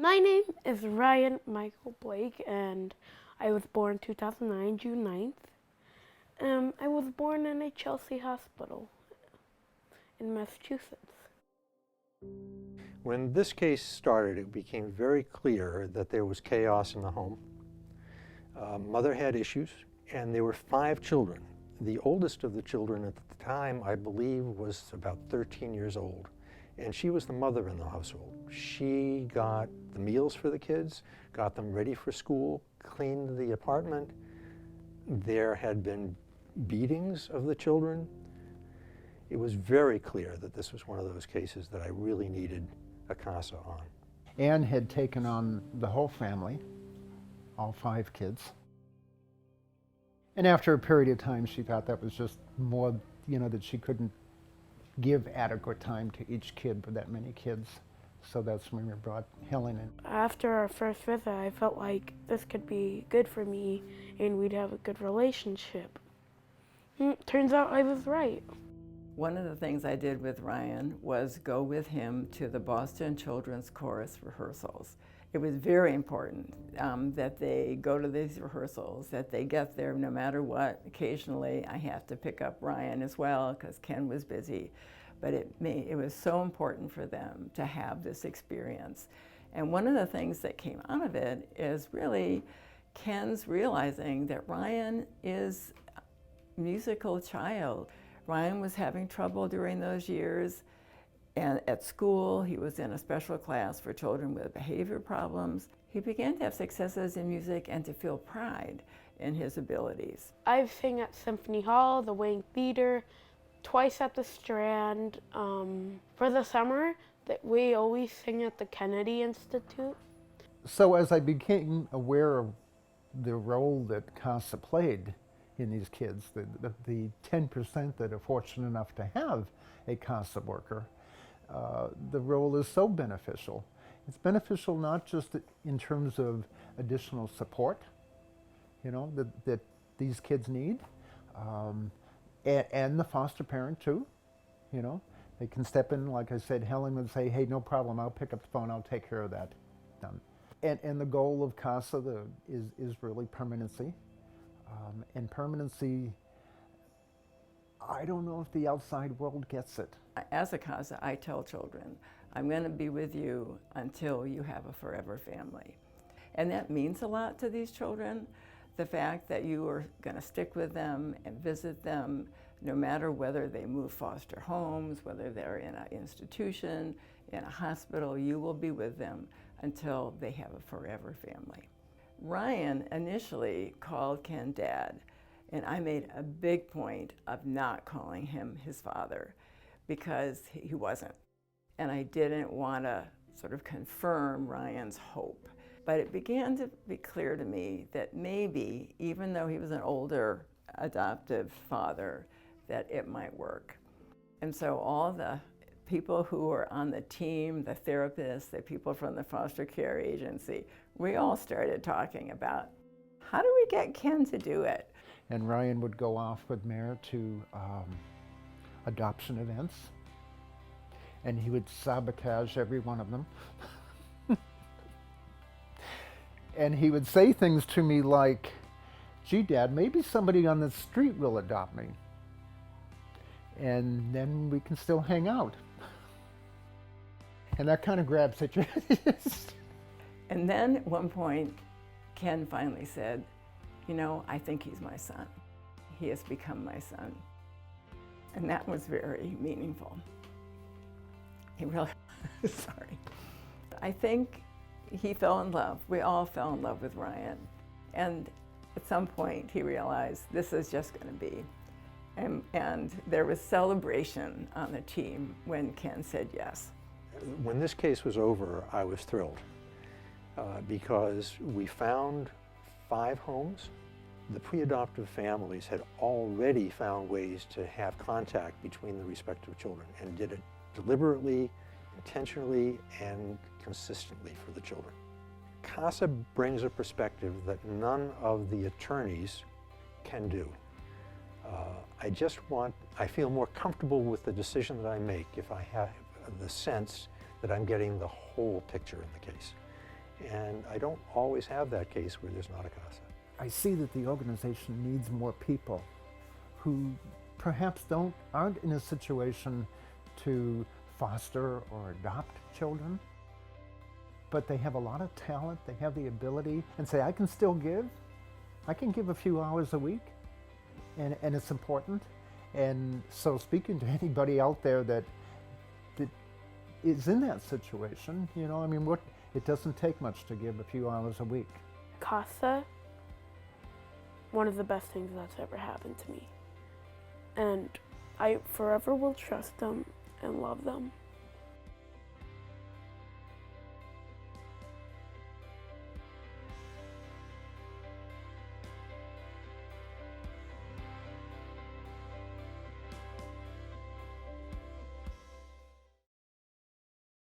My name is Ryan Michael Blake, and I was born 2009, June 9th. I was born in a Chelsea hospital in Massachusetts. When this case started, it became very clear that there was chaos in the home. Mother had issues, and there were 5 children. The oldest of the children at the time, I believe, was about 13 years old, and she was the mother in the household. She got the meals for the kids, got them ready for school, cleaned the apartment. There had been beatings of the children. It was very clear that this was one of those cases that I really needed a CASA on. Anne had taken on the whole family, all 5 kids. And after a period of time, she thought that was just more, that she couldn't give adequate time to each kid for that many kids. So that's when we brought Helen in. After our first visit, I felt like this could be good for me and we'd have a good relationship. Turns out I was right. One of the things I did with Ryan was go with him to the Boston Children's Chorus rehearsals. It was very important that they go to these rehearsals, that they get there no matter what. Occasionally I have to pick up Ryan as well because Ken was busy. But it was so important for them to have this experience. And one of the things that came out of it is really Ken's realizing that Ryan is a musical child. Ryan was having trouble during those years, and at school he was in a special class for children with behavior problems. He began to have successes in music and to feel pride in his abilities. I've sang at Symphony Hall, the Wayne Theater, twice at the Strand. For the summer, we always sing at the Kennedy Institute. So as I became aware of the role that CASA played in these kids, the 10% that are fortunate enough to have a CASA worker, the role is so beneficial. It's beneficial not just in terms of additional support, that these kids need, and the foster parent too. They can step in, like I said, Helen would say, hey, no problem, I'll pick up the phone, I'll take care of that. Done. And the goal of CASA is really permanency. And permanency, I don't know if the outside world gets it. As a CASA, I tell children, I'm going to be with you until you have a forever family. And that means a lot to these children. The fact that you are going to stick with them and visit them no matter whether they move foster homes, whether they're in an institution, in a hospital, you will be with them until they have a forever family. Ryan initially called Ken Dad, and I made a big point of not calling him his father because he wasn't. And I didn't want to sort of confirm Ryan's hope. But it began to be clear to me that maybe, even though he was an older adoptive father, that it might work. And so all the people who were on the team, the therapists, the people from the foster care agency, we all started talking about, how do we get Ken to do it? And Ryan would go off with Mare to adoption events, and he would sabotage every one of them. And he would say things to me like, gee, Dad, maybe somebody on the street will adopt me. And then we can still hang out. And that kind of grabs at your And then at one point, Ken finally said, I think he's my son. He has become my son. And that was very meaningful. He really, sorry. I think he fell in love. We all fell in love with Ryan. And at some point he realized this is just going to be. And there was celebration on the team when Ken said yes. When this case was over, I was thrilled because we found 5 homes. The pre-adoptive families had already found ways to have contact between the respective children and did it deliberately, intentionally, and consistently for the children. CASA brings a perspective that none of the attorneys can do. I feel more comfortable with the decision that I make if I have the sense that I'm getting the whole picture in the case. And I don't always have that case where there's not a CASA. I see that the organization needs more people who perhaps aren't in a situation to foster or adopt children, but they have a lot of talent, they have the ability, and say, I can still give. I can give a few hours a week, and it's important. And so speaking to anybody out there that is in that situation, you know, I mean, it doesn't take much to give a few hours a week. CASA, one of the best things that's ever happened to me. And I forever will trust them and love them.